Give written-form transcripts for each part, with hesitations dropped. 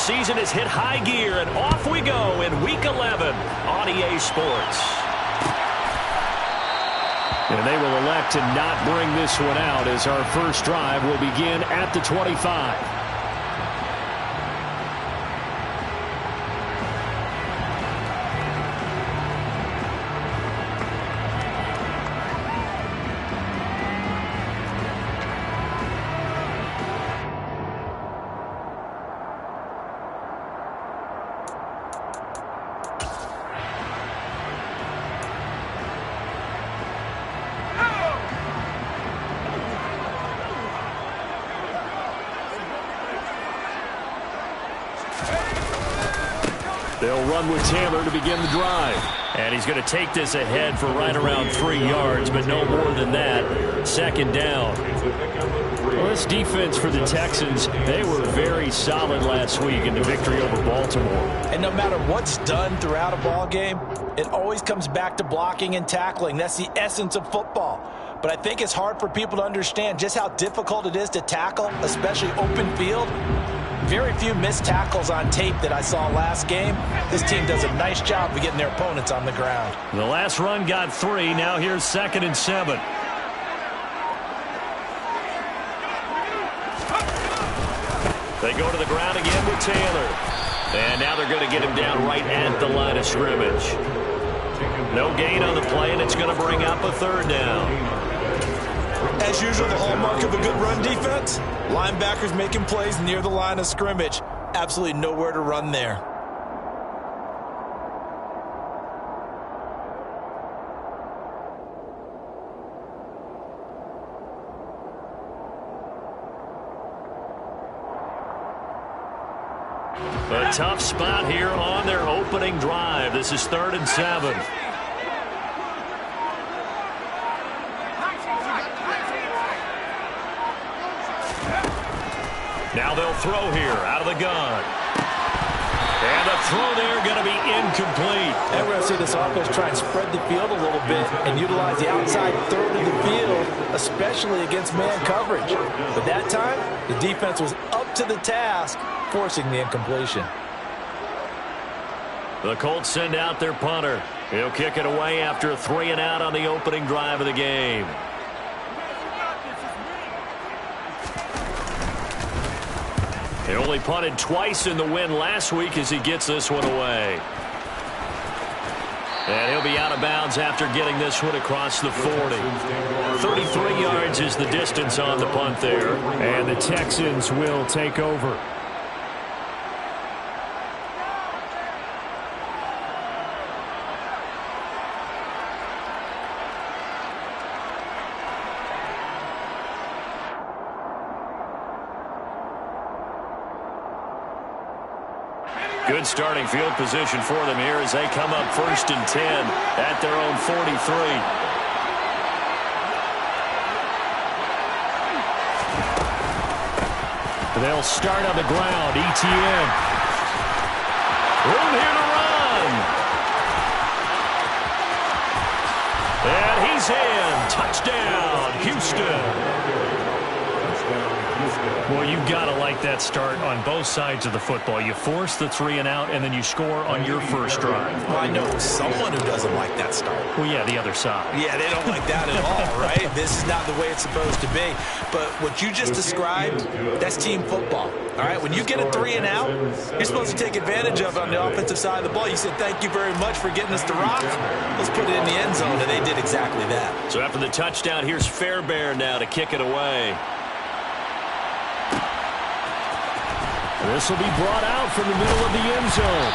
season has hit high gear, and off we go in Week 11 on EA Sports. And they will elect to not bring this one out as our first drive will begin at the 25. They'll run with Taylor to begin the drive. And he's going to take this ahead for right around 3 yards, but no more than that. Second down. Well, this defense for the Texans, they were very solid last week in the victory over Baltimore. And no matter what's done throughout a ball game, it always comes back to blocking and tackling. That's the essence of football. But I think it's hard for people to understand just how difficult it is to tackle, especially open field. Very few missed tackles on tape that I saw last game. This team does a nice job of getting their opponents on the ground. The last run got 3. Now here's 2nd and 7. They go to the ground again with Taylor. And now they're going to get him down right at the line of scrimmage. No gain on the play, and it's going to bring up a 3rd down. As usual, the hallmark of a good run defense, linebackers making plays near the line of scrimmage. Absolutely nowhere to run there. A tough spot here on their opening drive. This is 3rd and 7. Now they'll throw here out of the gun. And the throw there going to be incomplete. And we're going to see this offense try and spread the field a little bit and utilize the outside third of the field, especially against man coverage. But that time, the defense was up to the task, forcing the incompletion. The Colts send out their punter. He'll kick it away after a 3-and-out on the opening drive of the game. He only punted twice in the win last week as he gets this one away. And he'll be out of bounds after getting this one across the 40. 33 yards is the distance on the punt there. And the Texans will take over. Good starting field position for them here as they come up 1st and 10 at their own 43. They'll start on the ground. ETN. Room here to run. And he's in. Touchdown, Houston. Well, you've got to like that start on both sides of the football. You force the 3-and-out, and then you score on your first drive. Well, I know someone who doesn't like that start. Well, yeah, the other side. Yeah, they don't like that at all, right? This is not the way it's supposed to be. But what you just described, that's team football. All right, when you get a 3-and-out, you're supposed to take advantage of it on the offensive side of the ball. You said, thank you very much for getting us to rock. Let's put it in the end zone, and they did exactly that. So after the touchdown, here's Fairbairn now to kick it away. This will be brought out from the middle of the end zone.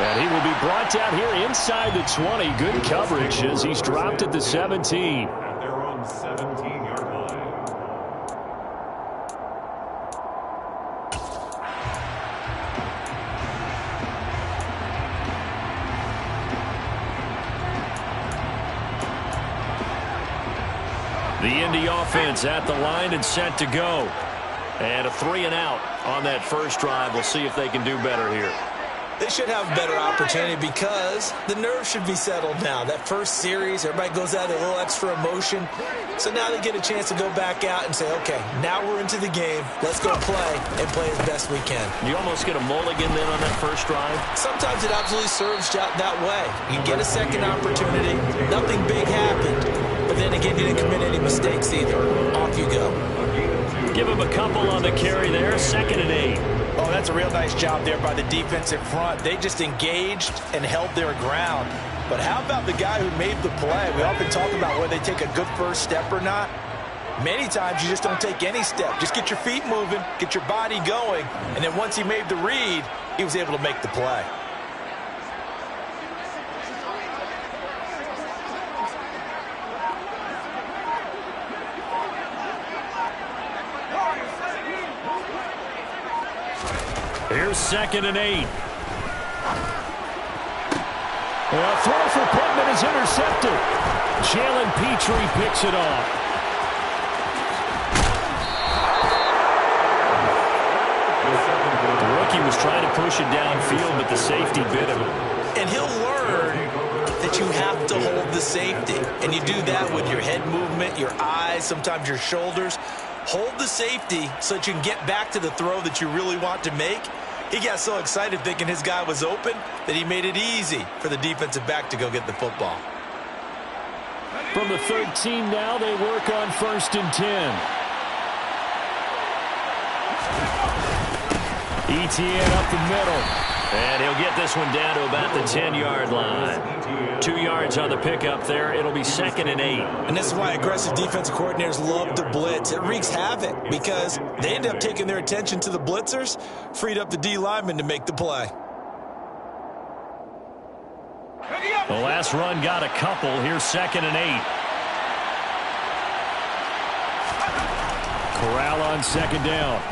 And he will be brought down here inside the 20. Good coverage as he's dropped at the 17. At their own 17-yard line. The Indy offense at the line and set to go. And a 3-and-out on that first drive. We'll see if they can do better here. They should have a better opportunity because the nerves should be settled now. That first series, everybody goes out with a little extra emotion. So now they get a chance to go back out and say, okay, now we're into the game. Let's go play and play as best we can. You almost get a mulligan then on that first drive? Sometimes it absolutely serves out that way. You get a second opportunity. Nothing big happened. But then again, you didn't commit any mistakes either. Off you go. Give him a couple on the carry there. 2nd and 8. Oh, that's a real nice job there by the defensive front. They just engaged and held their ground. But how about the guy who made the play? We often talk about whether they take a good first step or not. Many times you just don't take any step. Just get your feet moving, get your body going, and then once he made the read, he was able to make the play. Here's 2nd and 8. A throw for Pittman is intercepted. Jalen Petrie picks it off. The rookie was trying to push it downfield, but the safety bit him. And he'll learn that you have to hold the safety. And you do that with your head movement, your eyes, sometimes your shoulders. Hold the safety so that you can get back to the throw that you really want to make. He got so excited thinking his guy was open that he made it easy for the defensive back to go get the football. From the 13 now, they work on 1st and 10. Etienne up the middle. And he'll get this one down to about the 10-yard line. 2 yards on the pickup there. It'll be 2nd and 8. And this is why aggressive defensive coordinators love to blitz. It wreaks havoc because they end up taking their attention to the blitzers, freed up the D lineman to make the play. The last run got a couple. Here's 2nd and 8. Corral on 2nd down.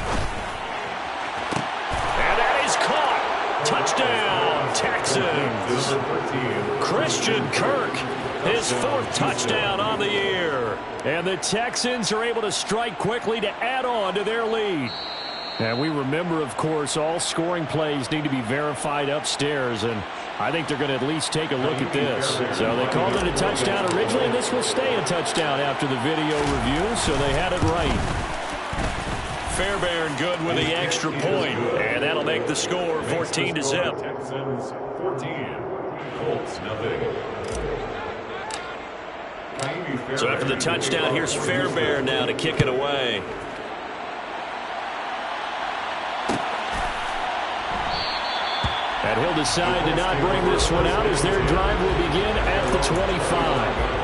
And that is caught. Touchdown, Texans. Christian Kirk, his 4th touchdown on the year. And the Texans are able to strike quickly to add on to their lead. And we remember, of course, all scoring plays need to be verified upstairs, and I think they're going to at least take a look at this. So they called it a touchdown originally, and this will stay a touchdown after the video review, so they had it right. Fairbairn good with the extra point, and that'll make the score 14-0. Texans 14, Colts nothing. So after the touchdown, here's Fairbairn now to kick it away. And he'll decide to not bring this one out as their drive will begin at the 25.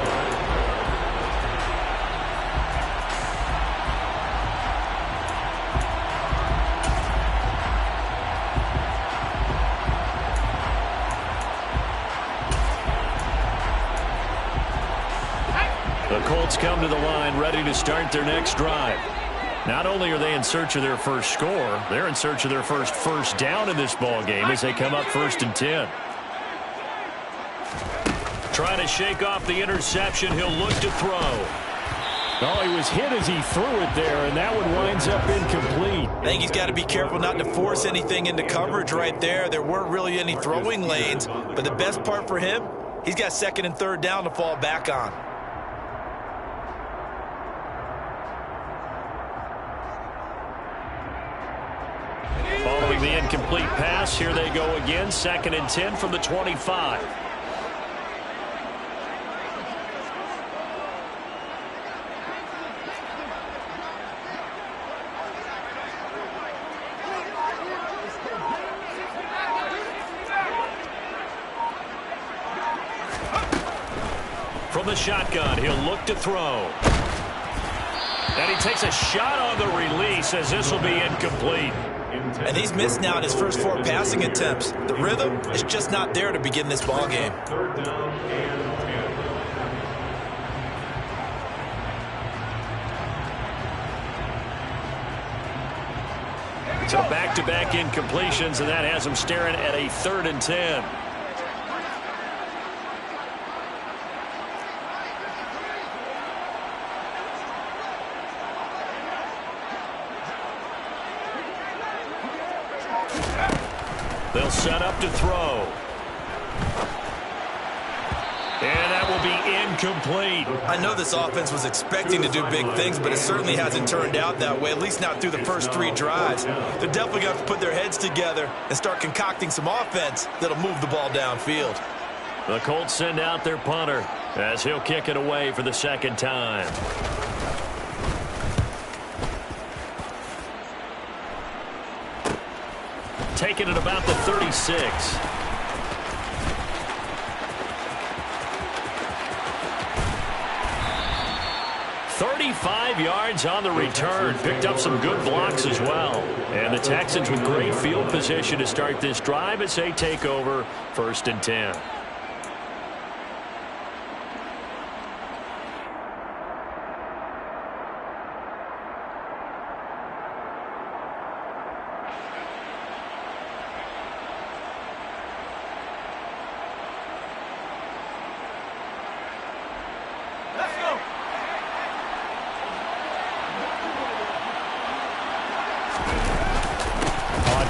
The Colts come to the line ready to start their next drive. Not only are they in search of their first score, they're in search of their first down in this ball game as they come up 1st and 10. Trying to shake off the interception. He'll look to throw. Oh, he was hit as he threw it there, and that one winds up incomplete. I think he's got to be careful not to force anything into coverage right there. There weren't really any throwing lanes, but the best part for him, he's got 2nd and 3rd down to fall back on. Following the incomplete pass, here they go again. 2nd and 10 from the 25. From the shotgun, he'll look to throw. And he takes a shot on the release as this will be incomplete. And he's missed now in his first 4 passing attempts. The rhythm is just not there to begin this ball game. 3rd down and 10. So back-to-back incompletions, and that has him staring at a 3rd and 10. They'll set up to throw. And that will be incomplete. I know this offense was expecting to do big things, but it certainly hasn't turned out that way, at least not through the first 3 drives. They're definitely going to have to put their heads together and start concocting some offense that'll move the ball downfield. The Colts send out their punter as he'll kick it away for the second time. Taking it about the 36. 35 yards on the return. Picked up some good blocks as well. And the Texans with great field position to start this drive as they take over 1st and 10.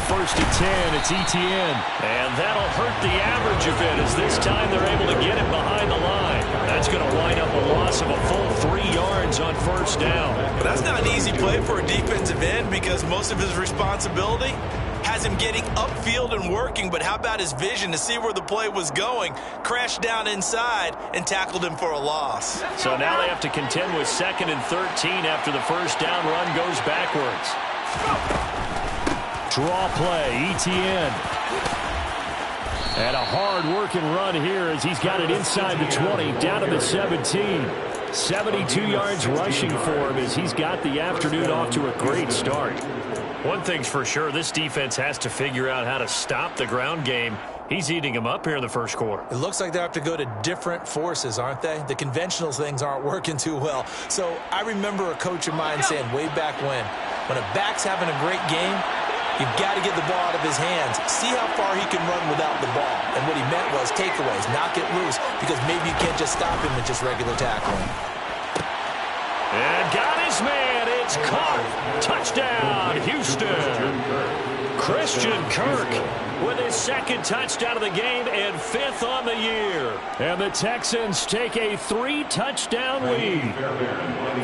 First and 10, it's Etienne. And that'll hurt the average a bit as this time they're able to get him behind the line. That's going to wind up a loss of a full 3 yards on 1st down. But that's not an easy play for a defensive end because most of his responsibility has him getting upfield and working, but how about his vision to see where the play was going, crashed down inside, and tackled him for a loss. So now they have to contend with 2nd and 13 after the 1st down run goes backwards. Draw play, Etienne. And a hard-working run here as he's got it inside the 20, down to the 17. 72 yards rushing for him as he's got the afternoon off to a great start. One thing's for sure, this defense has to figure out how to stop the ground game. He's eating them up here in the 1st quarter. It looks like they have to go to different forces, aren't they? The conventional things aren't working too well. So I remember a coach of mine saying way back when a back's having a great game, you've got to get the ball out of his hands. See how far he can run without the ball. And what he meant was takeaways, knock it loose, because maybe you can't just stop him with just regular tackling. And got his man. It's caught. Touchdown, Houston. Christian Kirk with his 2nd touchdown of the game and 5th on the year. And the Texans take a 3-touchdown lead.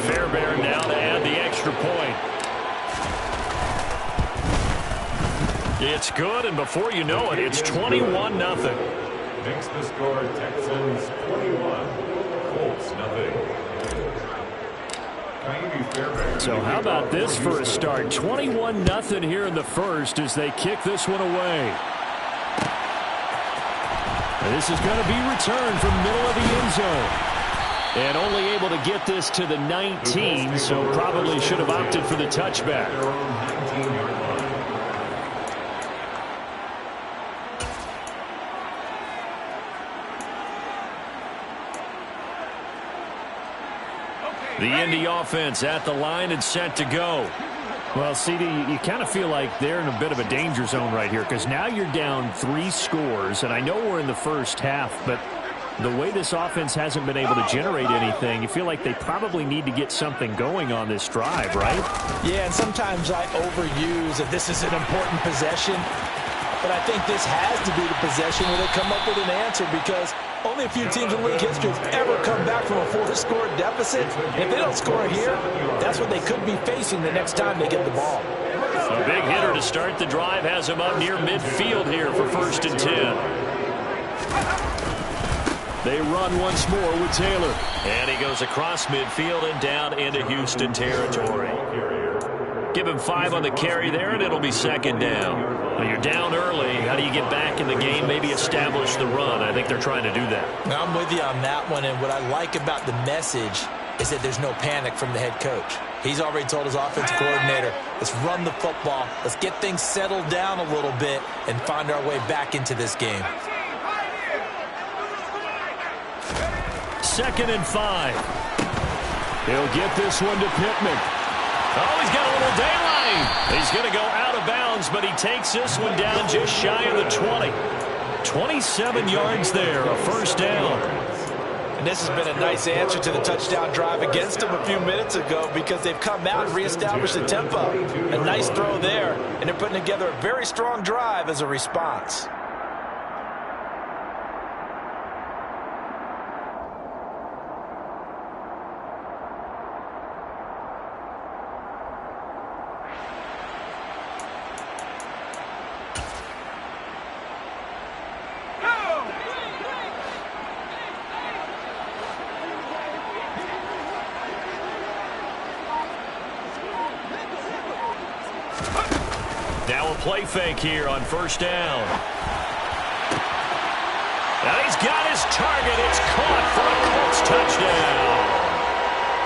Fairbairn now to add the extra point. It's good, and before you know it, it's 21-0. Makes the score Texans 21, Colts 0. So how about this for a start? 21-0 here in the 1st as they kick this one away. And this is going to be returned from middle of the end zone. And only able to get this to the 19, so probably should have opted for the touchback. The Indy offense at the line and set to go. Well, CD, you kind of feel like they're in a bit of a danger zone right here because now you're down 3 scores, and I know we're in the 1st half, but the way this offense hasn't been able to generate anything, you feel like they probably need to get something going on this drive, right? Yeah, and sometimes I overuse that this is an important possession, but I think this has to be the possession where they come up with an answer because only a few teams in league history have ever come back from a 4-score deficit. And if they don't score here, that's what they could be facing the next time they get the ball. A big hitter to start the drive has him up near midfield here for 1st and 10. They run once more with Taylor. And he goes across midfield and down into Houston territory. Give him 5 on the carry there, and it'll be 2nd down. Well, you're down early. How do you get back in the game, maybe establish the run? I think they're trying to do that. Now, I'm with you on that one, and what I like about the message is that there's no panic from the head coach. He's already told his offensive coordinator, let's run the football, let's get things settled down a little bit, and find our way back into this game. 2nd and 5. He'll get this one to Pittman. Oh, he's got a little daylight. He's going to go out of bounds, but he takes this one down just shy of the 20. 27 yards there, a 1st down. And this has been a nice answer to the touchdown drive against them a few minutes ago because they've come out and reestablished the tempo. A nice throw there, and they're putting together a very strong drive as a response. Now a play fake here on first down. And he's got his target. It's caught for a Colts touchdown.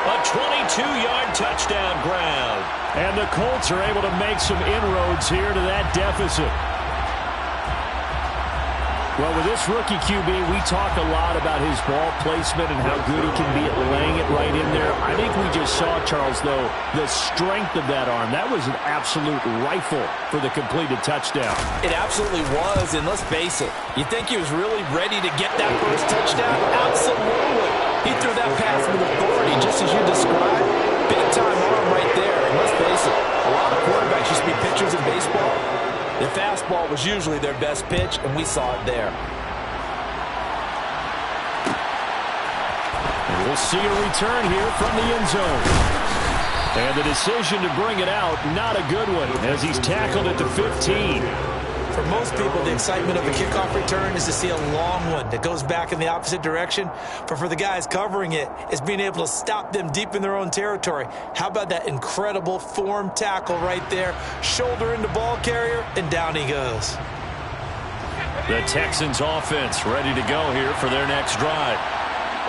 A 22-yard touchdown grab. And the Colts are able to make some inroads here to that deficit. Well, with this rookie QB, we talk a lot about his ball placement and how good he can be at laying it right in there. I think we just saw, Charles, though, the strength of that arm. That was an absolute rifle for the completed touchdown. It absolutely was, and let's face it, you think he was really ready to get that first touchdown? Absolutely. He threw that pass with authority, just as you described. Big-time arm right there, and let's face it, a lot of quarterbacks used to be pitchers in baseball. The fastball was usually their best pitch, and we saw it there. And we'll see a return here from the end zone. And the decision to bring it out, not a good one, as he's tackled at the 15. For most people, the excitement of a kickoff return is to see a long one that goes back in the opposite direction. But for the guys covering it, it's being able to stop them deep in their own territory. How about that incredible form tackle right there? Shoulder into ball carrier, and down he goes. The Texans offense ready to go here for their next drive.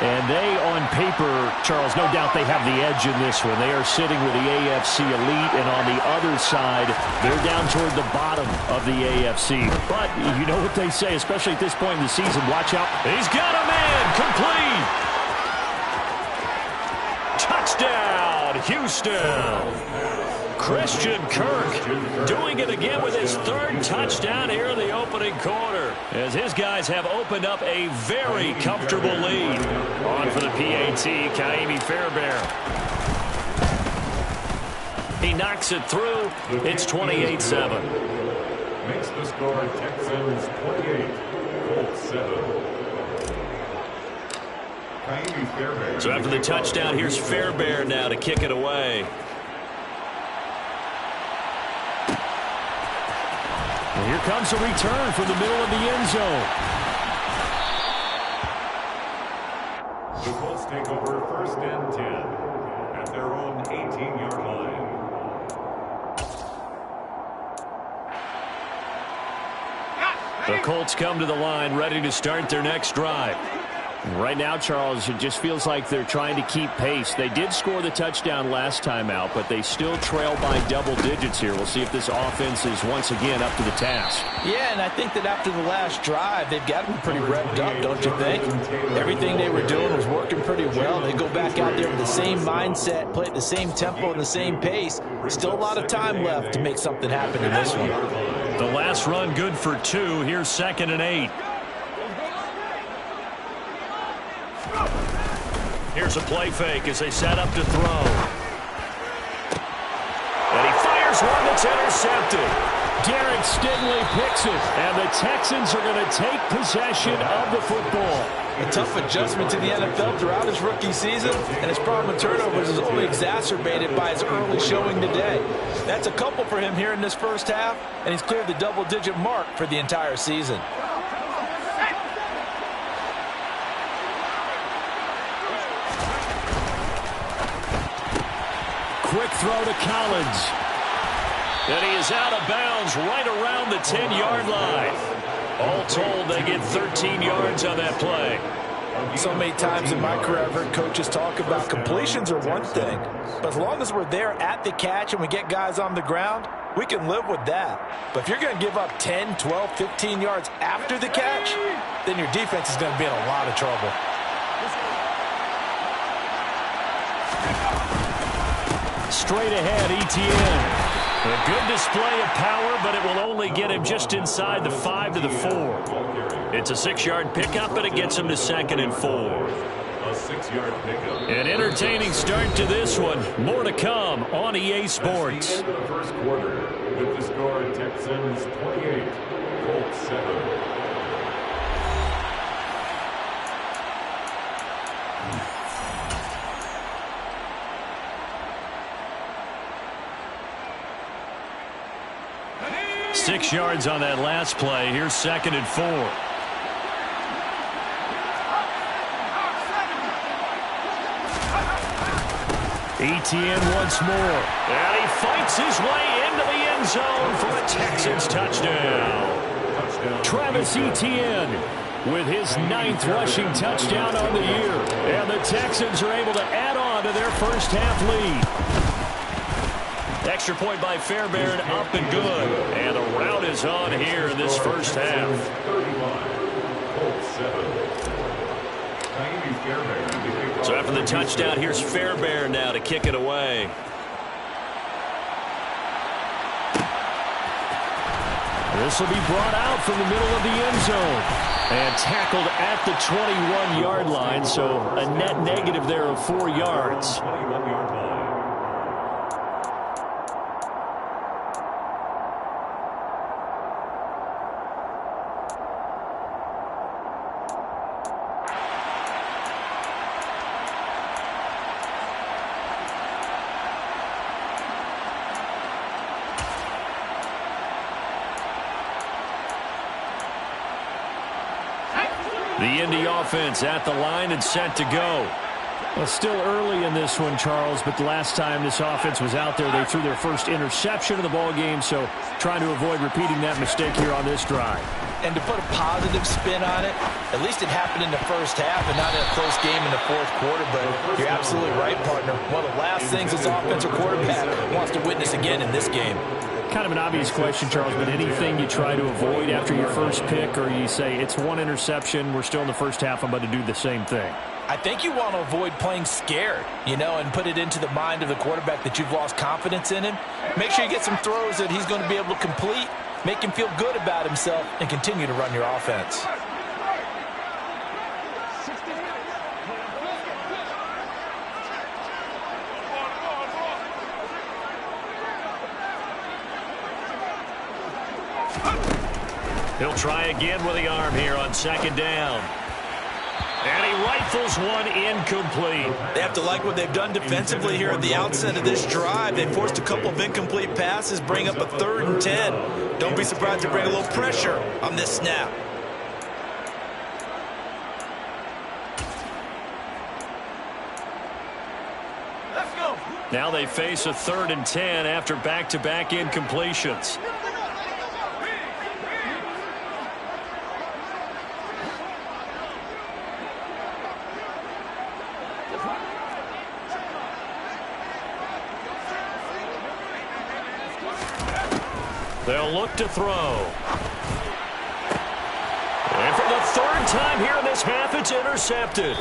And they, on paper, Charles, no doubt they have the edge in this one. They are sitting with the AFC elite, and on the other side, they're down toward the bottom of the AFC. But you know what they say, especially at this point in the season, watch out. He's got a man, complete. Touchdown, Houston. Christian Kirk doing it again with his third touchdown here in the opening quarter, as his guys have opened up a very comfortable lead. On for the PAT, Kaimi Fairbairn. He knocks it through. It's 28-7. Makes the score Texans 28, Colts 7. Kaimi Fairbairn. So after the touchdown, here's Fairbairn now to kick it away. And here comes a return from the middle of the end zone. The Colts take over first and 10 at their own 18-yard line. The Colts come to the line ready to start their next drive. Right now, Charles, it just feels like they're trying to keep pace. They did score the touchdown last time out, but they still trail by double digits here. We'll see if this offense is once again up to the task. Yeah, and I think that after the last drive, they've got them pretty revved up, don't you think? Everything they were doing was working pretty well. They go back out there with the same mindset, play at the same tempo and the same pace. Still a lot of time left to make something happen in this one. The last run good for 2. Here's 2nd and 8. Here's a play fake as they set up to throw. And he fires one that's intercepted. Derek Stingley picks it, and the Texans are going to take possession of the football. A tough adjustment to the NFL throughout his rookie season, and his problem with turnovers is only exacerbated by his early showing today. That's a couple for him here in this first half, and he's cleared the double-digit mark for the entire season. Quick throw to Collins. And he is out of bounds right around the 10-yard line. All told, they get 13 yards on that play. So many times in my career, I've heard coaches talk about completions are one thing, but as long as we're there at the catch and we get guys on the ground, we can live with that. But if you're going to give up 10, 12, 15 yards after the catch, then your defense is going to be in a lot of trouble. Straight ahead, Etienne. A good display of power, but it will only get him just inside the 5 to the 4. It's a 6-yard pickup, but it gets him to 2nd and 4. A 6-yard pickup. An entertaining start to this one. More to come on EA Sports. That's the end of the first quarter with the score Texans 28, Colts 7. 6 yards on that last play. Here's 2nd and 4. Etienne once more. And he fights his way into the end zone for a Texans touchdown. Travis Etienne with his 9th rushing touchdown on the year. And the Texans are able to add on to their first half lead. Extra point by Fairbairn, up and good. And the route is on here in this first half. 31, Colts 7. So after the touchdown, here's Fairbairn now to kick it away. This will be brought out from the middle of the end zone. And tackled at the 21-yard line, so a net negative there of 4 yards. 21-yard line. The Indy offense at the line and set to go. Well, still early in this one, Charles, but the last time this offense was out there, they threw their first interception of the ball game, so trying to avoid repeating that mistake here on this drive. And to put a positive spin on it, at least it happened in the first half and not in a close game in the fourth quarter, but you're absolutely right, partner. One of the last things this offensive quarterback wants to witness again in this game. Kind of an obvious question, Charles, but anything you try to avoid after your first pick, or you say it's one interception, we're still in the first half, I'm about to do the same thing? I think you want to avoid playing scared, and put it into the mind of the quarterback that you've lost confidence in him. Make sure you get some throws that he's going to be able to complete, make him feel good about himself, and continue to run your offense. He'll try again with the arm here on 2nd down. And he rifles one incomplete. They have to like what they've done defensively here at the outset of this drive. They forced a couple of incomplete passes, bring up a 3rd and 10. Don't be surprised to bring a little pressure on this snap. Let's go. Now they face a 3rd and 10 after back-to-back incompletions. They'll look to throw. And for the 3rd time here in this half, it's intercepted.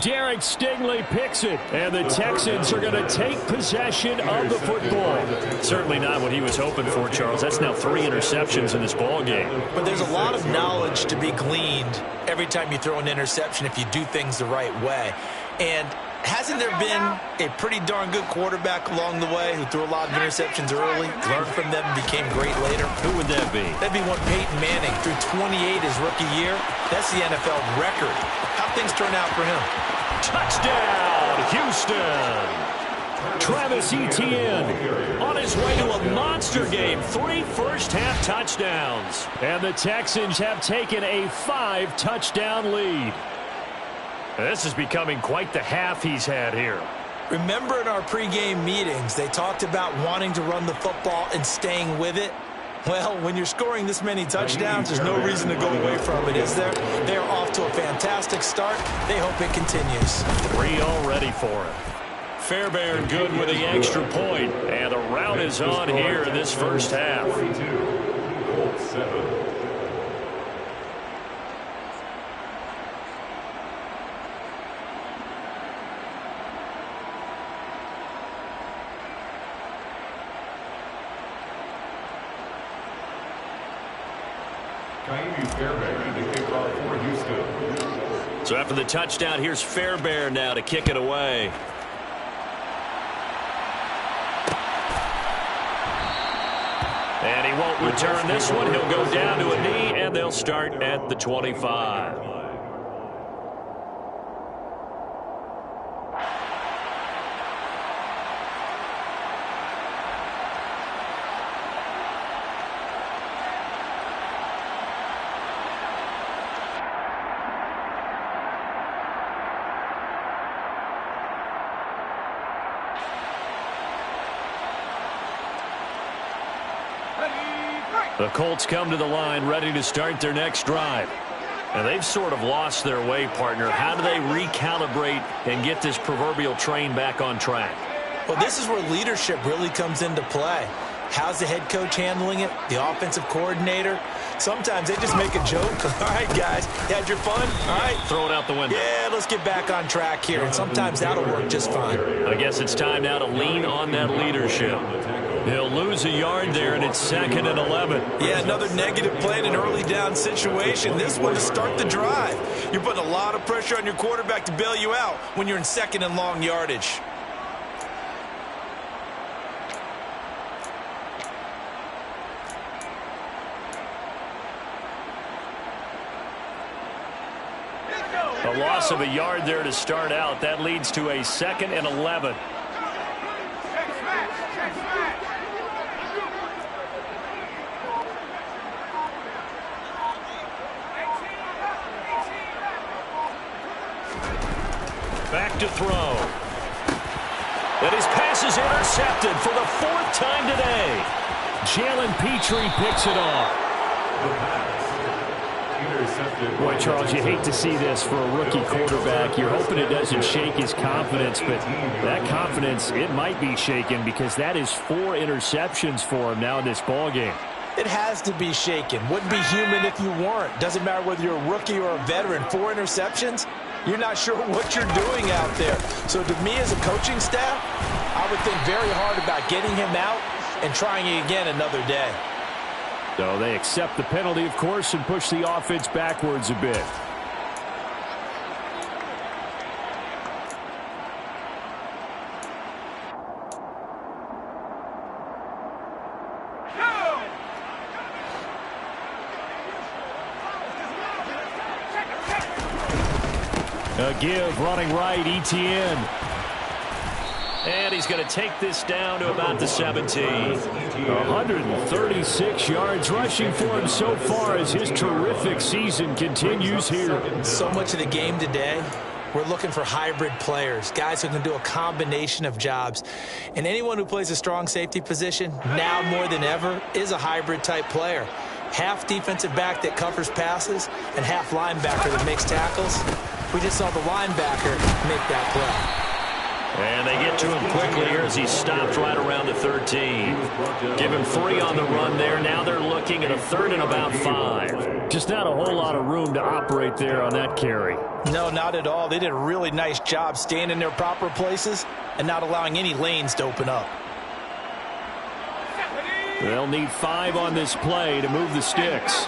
Derek Stingley picks it, and the Texans are going to take possession of the football. Certainly not what he was hoping for, Charles. That's now 3 interceptions in this ball game. But there's a lot of knowledge to be gleaned every time you throw an interception if you do things the right way. And hasn't there been a pretty darn good quarterback along the way who threw a lot of interceptions early, learned from them, and became great later? Who would that be? That'd be one Peyton Manning. Threw 28 his rookie year. That's the NFL record. How'd things turn out for him? Touchdown, Houston! Travis Etienne on his way to a monster game. 3 first-half touchdowns. And the Texans have taken a 5-touchdown lead. This is becoming quite the half he's had here. Remember in our pregame meetings, they talked about wanting to run the football and staying with it? Well, when you're scoring this many touchdowns, there's no reason to go away from it, is there? They're off to a fantastic start. They hope it continues. 3 already for him. Fairbairn good with the extra point, and the route is on here in this first half. 42, Colts 7. Fairbairn, the kickoff for Houston. So after the touchdown, here's Fairbairn now to kick it away. And he won't return this one. He'll go down to a knee, and they'll start at the 25. The Colts come to the line ready to start their next drive. And they've sort of lost their way, partner. How do they recalibrate and get this proverbial train back on track? Well, this is where leadership really comes into play. How's the head coach handling it? The offensive coordinator? Sometimes they just make a joke. All right, guys, you had your fun? All right. Throw it out the window. Yeah, let's get back on track here. And sometimes that'll work just fine. I guess it's time now to lean on that leadership. He'll lose a yard there, and it's 2nd and 11. Yeah, another negative play in an early down situation. This one to start the drive. You're putting a lot of pressure on your quarterback to bail you out when you're in 2nd and long yardage. A loss of a yard there to start out. That leads to a 2nd and 11. Back to throw. And his pass is intercepted for the 4th time today. Jalen Petrie picks it off. Boy, Charles, you hate to see this for a rookie quarterback. You're hoping it doesn't shake his confidence, but that confidence, it might be shaken because that is 4 interceptions for him now in this ballgame. It has to be shaken. Wouldn't be human if you weren't. Doesn't matter whether you're a rookie or a veteran. 4 interceptions, you're not sure what you're doing out there. So to me as a coaching staff, I would think very hard about getting him out and trying it again another day. So they accept the penalty, of course, and push the offense backwards a bit. A give, running right, Etienne. And he's going to take this down to about the 17. 136 yards rushing for him so far as his terrific season continues here. So much of the game today, we're looking for hybrid players, guys who can do a combination of jobs. And anyone who plays a strong safety position, now more than ever, is a hybrid type player. Half defensive back that covers passes and half linebacker that makes tackles. We just saw the linebacker make that play. And they get to him quickly here as he stopped right around the 13. Give him 3 on the run there. Now they're looking at a 3rd and about 5. Just not a whole lot of room to operate there on that carry. No, not at all. They did a really nice job staying in their proper places and not allowing any lanes to open up. They'll need 5 on this play to move the sticks.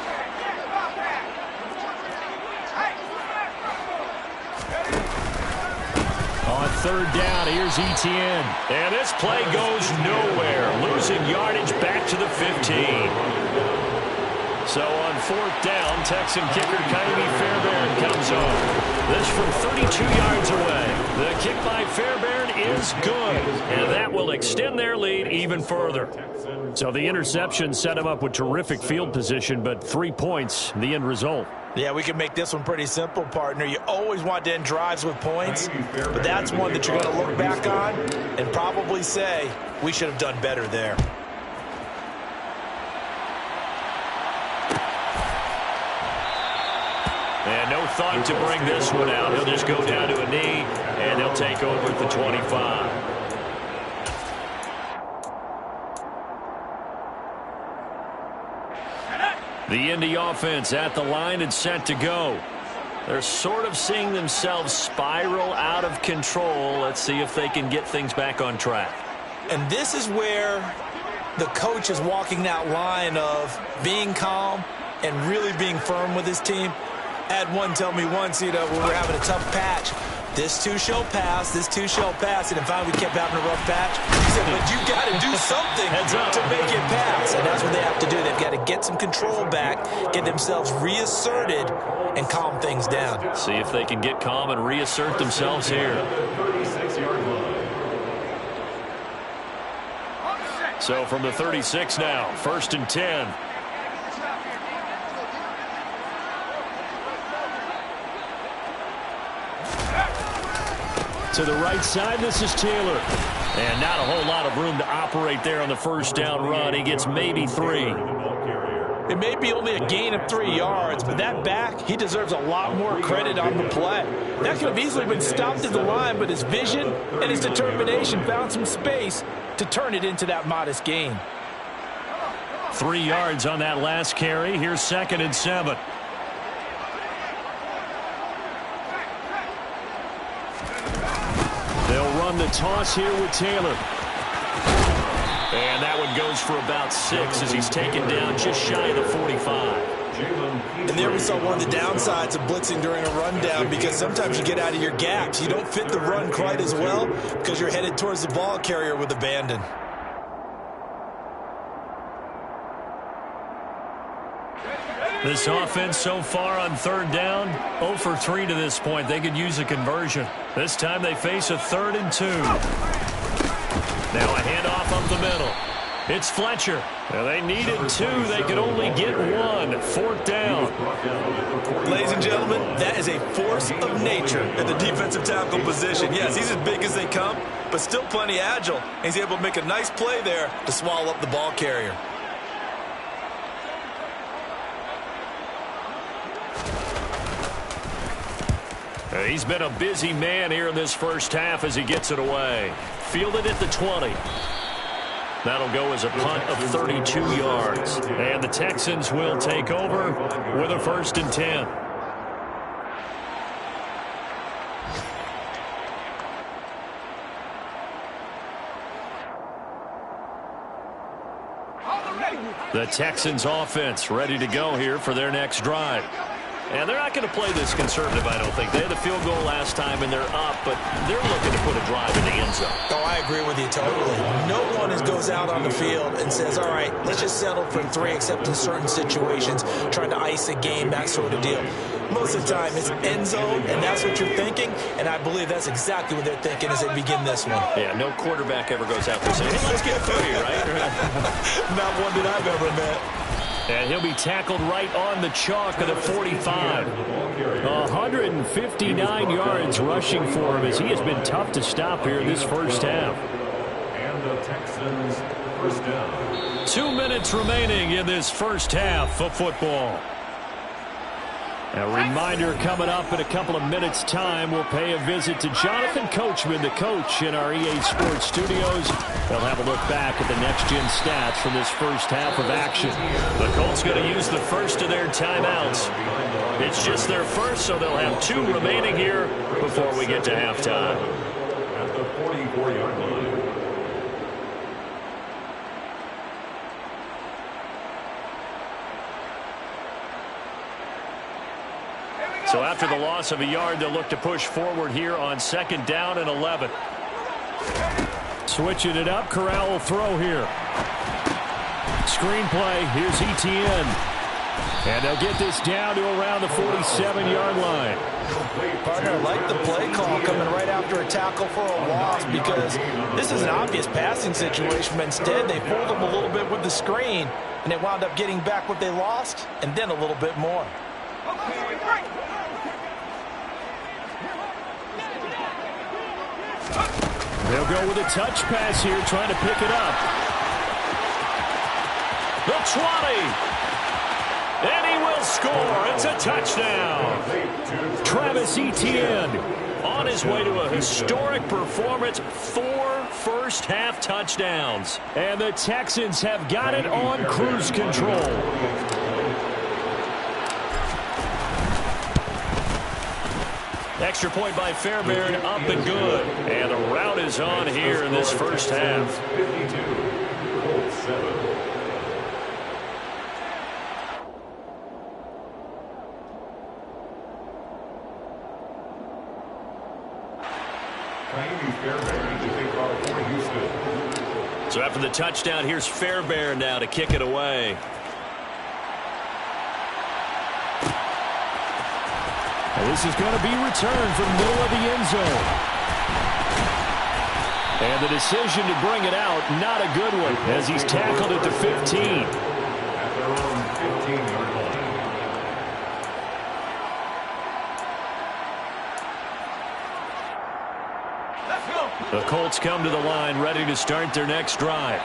On 3rd down, here's Etienne. And this play goes nowhere. Losing yardage back to the 15. So on 4th down, Texan kicker Kyrie Fairbairn comes home. This from 32 yards away. The kick by Fairbairn is good. And that will extend their lead even further. So the interception set him up with terrific field position, but 3 points, the end result. Yeah, we can make this one pretty simple, partner. You always want to end drives with points, but that's one that you're going to look back on and probably say, we should have done better there. And no thought to bring this one out. He'll just go down to a knee, and they'll take over at the 25. The Indy offense at the line and set to go. They're sort of seeing themselves spiral out of control. Let's see if they can get things back on track. And this is where the coach is walking that line of being calm and really being firm with his team. Had one tell me once, when we're having a tough patch, this too shall pass, and then finally we kept having a rough patch. He said, but you got to do something to make it pass, and that's what they have to do. They've got to get some control back, get themselves reasserted, and calm things down. See if they can get calm and reassert themselves here. So from the 36 now, 1st and 10. To the right side, this is Taylor. And not a whole lot of room to operate there on the first down run. He gets maybe 3. It may be only a gain of 3 yards, but that back, he deserves a lot more credit on the play. That could have easily been stopped at the line, but his vision and his determination found some space to turn it into that modest gain. 3 yards on that last carry. Here's 2nd and 7. They'll run the toss here with Taylor. And that one goes for about 6 as he's taken down just shy of the 45. And there we saw one of the downsides of blitzing during a rundown, because sometimes you get out of your gaps. You don't fit the run quite as well because you're headed towards the ball carrier with abandon. This offense so far on 3rd down, 0 for 3 to this point. They could use a conversion. This time they face a 3rd and 2. Now a handoff up the middle. It's Fletcher. Now they needed 2. They could only get 1. 4th down. Ladies and gentlemen, that is a force of nature at the defensive tackle position. Yes, he's as big as they come, but still plenty agile. He's able to make a nice play there to swallow up the ball carrier. He's been a busy man here in this first half as he gets it away. Fielded at the 20. That'll go as a punt of 32 yards. And the Texans will take over with a 1st and 10. The Texans offense ready to go here for their next drive. And they're not going to play this conservative, I don't think. They had a field goal last time, and they're up, but they're looking to put a drive in the end zone. Oh, I agree with you totally. No one goes out on the field and says, all right, let's just settle for 3, except in certain situations, trying to ice a game, that sort of deal. Most of the time, it's end zone, and that's what you're thinking, and I believe that's exactly what they're thinking as they begin this one. Yeah, no quarterback ever goes out there saying, hey, let's get 3, right? Not one that I've ever met. And he'll be tackled right on the chalk of the 45. 159 yards rushing for him as he has been tough to stop here in this first half. And the Texans first down. 2 minutes remaining in this first half of football. A reminder coming up in a couple of minutes' time. We'll pay a visit to Jonathan Coachman, the coach in our EA Sports studios. They'll have a look back at the next-gen stats from this first half of action. The Colts going to use the first of their timeouts. It's just their first, so they'll have 2 remaining here before we get to halftime. At the 44-yard line. So after the loss of a yard, they'll look to push forward here on 2nd down and 11. Switching it up, Corral will throw here. Screenplay, here's ETN. And they'll get this down to around the 47-yard line. Partner, I like the play call coming right after a tackle for a loss, because this is an obvious passing situation, but instead they fooled them a little bit with the screen, and they wound up getting back what they lost and then a little bit more. They'll go with a touch pass here, trying to pick it up. The 20. And he will score. It's a touchdown. Travis Etienne on his way to a historic performance. 4 first-half touchdowns. And the Texans have got it on cruise control. Extra point by Fairbairn, up and good. And the route is on here in this first half. 52, Colts 7. for the touchdown. Here's Fairbairn now to kick it away. And this is going to be returned from the middle of the end zone. And the decision to bring it out, not a good one, as he's tackled at the 15. At their own 15-yard line. The Colts come to the line ready to start their next drive.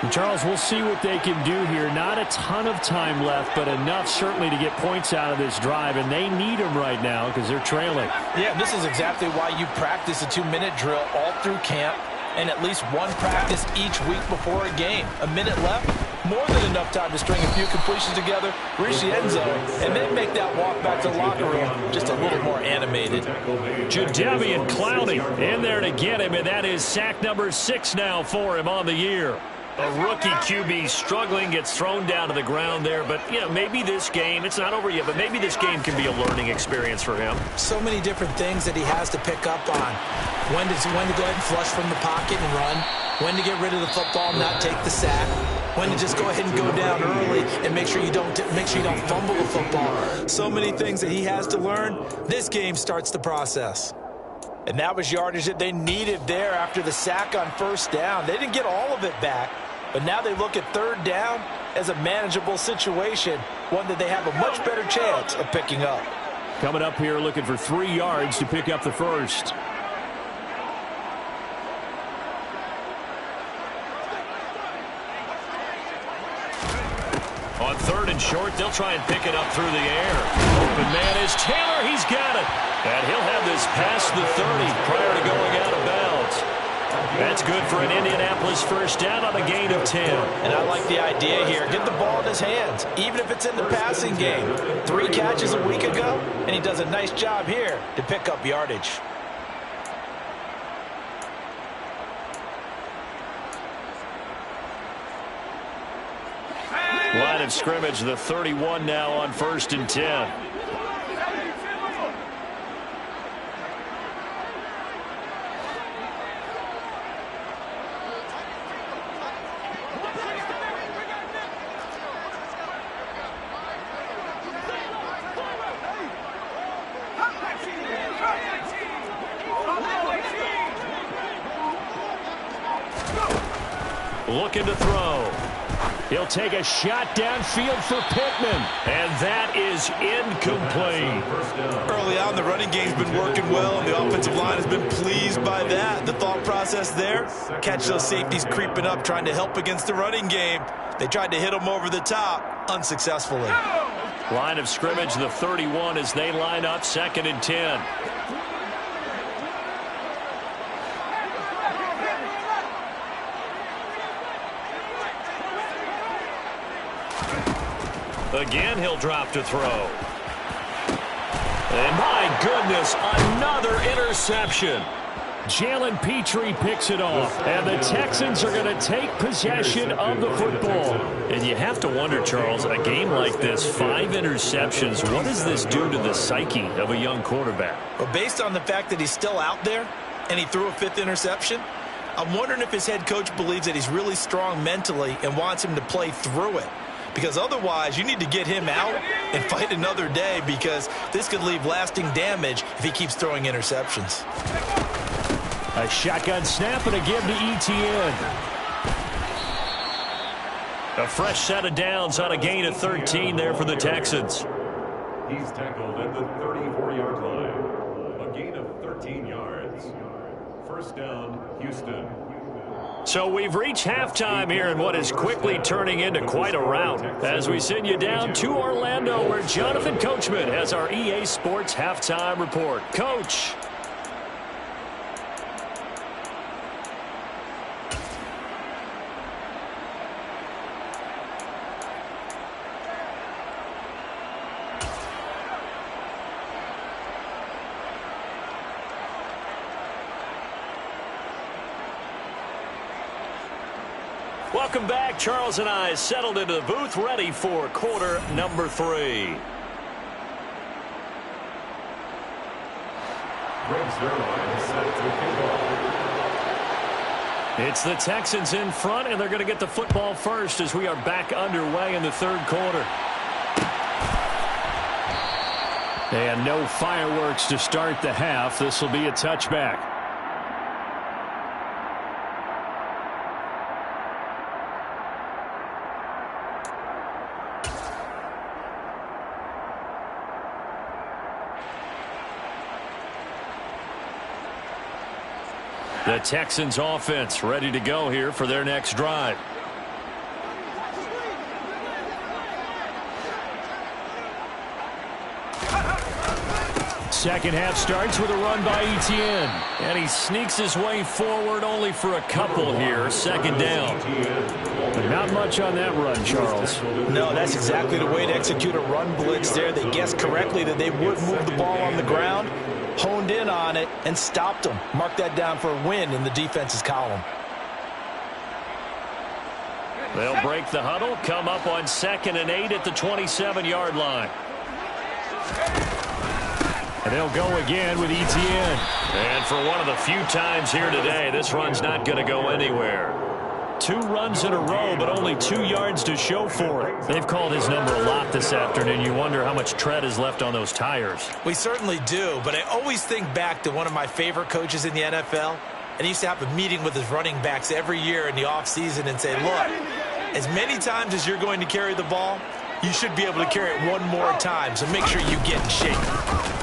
And Charles, we'll see what they can do here. Not a ton of time left, but enough certainly to get points out of this drive, and they need them right now because they're trailing. Yeah, this is exactly why you practice a 2-minute drill all through camp and at least one practice each week before a game. A minute left, more than enough time to string a few completions together, reach the end zone, and then make that walk back to the locker room just a little more animated. Jadeveon Clowney in there to get him, and that is sack number 6 now for him on the year. A rookie QB struggling, gets thrown down to the ground there. But, you know, maybe this game, it's not over yet, but maybe this game can be a learning experience for him. So many different things that he has to pick up on. When to go ahead and flush from the pocket and run. When to get rid of the football and not take the sack. When to just go ahead and go down early and make sure you don't fumble the football. So many things that he has to learn. This game starts the process. And that was yardage that they needed there after the sack on first down. They didn't get all of it back. But now they look at third down as a manageable situation, one that they have a much better chance of picking up. Coming up here looking for 3 yards to pick up the first. On third and short, they'll try and pick it up through the air. Open man is Taylor. He's got it. And he'll have this past the 30 prior to going out of bounds. That's good for an Indianapolis first down on a gain of 10. And I like the idea here. Get the ball in his hands, even if it's in the passing game. 3 catches a week ago, and he does a nice job here to pick up yardage. Line of scrimmage, the 31 now on first and 10. Looking to throw. He'll take a shot downfield for Pittman. And that is incomplete. Early on, the running game's been working well, and the offensive line has been pleased by that. The thought process there, catch those safeties creeping up, trying to help against the running game. They tried to hit them over the top, unsuccessfully. Line of scrimmage, the 31 as they line up, second and 10. Again, he'll drop to throw. And my goodness, another interception. Jalen Petrie picks it off, and the Texans are going to take possession of the football. And you have to wonder, Charles, a game like this, 5 interceptions, what does this do to the psyche of a young quarterback? But based on the fact that he's still out there and he threw a 5th interception, I'm wondering if his head coach believes that he's really strong mentally and wants him to play through it. Because otherwise, you need to get him out and fight another day, because this could leave lasting damage if he keeps throwing interceptions. A shotgun snap and a give to Etienne. A fresh set of downs on a gain of 13 there for the Texans. He's tackled at the 34-yard line. A gain of 13 yards. First down, Houston. So we've reached halftime here in what is quickly turning into quite a rout as we send you down to Orlando, where Jonathan Coachman has our EA Sports halftime report. Coach. Welcome back. Charles and I settled into the booth, ready for quarter number 3. Greg Zerline is set to kick off. It's the Texans in front, and they're going to get the football first as we are back underway in the third quarter. And no fireworks to start the half. This will be a touchback. The Texans offense ready to go here for their next drive. Second half starts with a run by Etienne. And he sneaks his way forward only for a couple here. Second down. But not much on that run, Charles. No, that's exactly the way to execute a run blitz there. They guessed correctly that they would move the ball on the ground, honed in on it, and stopped them. Mark that down for a win in the defense's column. They'll break the huddle, come up on 2nd and 8 at the 27-yard line. And they'll go again with Etienne. And for one of the few times here today, this run's not going to go anywhere. 2 runs in a row, but only 2 yards to show for it. They've called his number a lot this afternoon. You wonder how much tread is left on those tires. We certainly do, but I always think back to one of my favorite coaches in the NFL. And he used to have a meeting with his running backs every year in the offseason and say, look, as many times as you're going to carry the ball, you should be able to carry it one more time, so make sure you get in shape.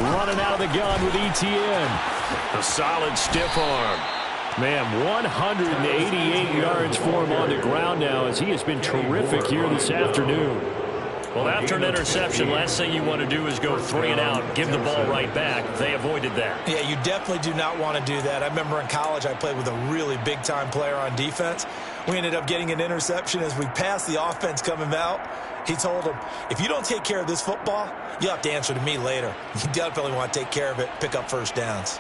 Running out of the gun with Etienne. A solid stiff arm. Man, 188 yards for him on the ground now as he has been terrific here this afternoon. Well, after an interception, last thing you want to do is go 3 and out, give the ball right back. They avoided that. Yeah, you definitely do not want to do that. I remember in college I played with a really big-time player on defense. We ended up getting an interception as we passed the offense coming out. He told him, if you don't take care of this football, you'll have to answer to me later. You definitely want to take care of it, pick up first downs.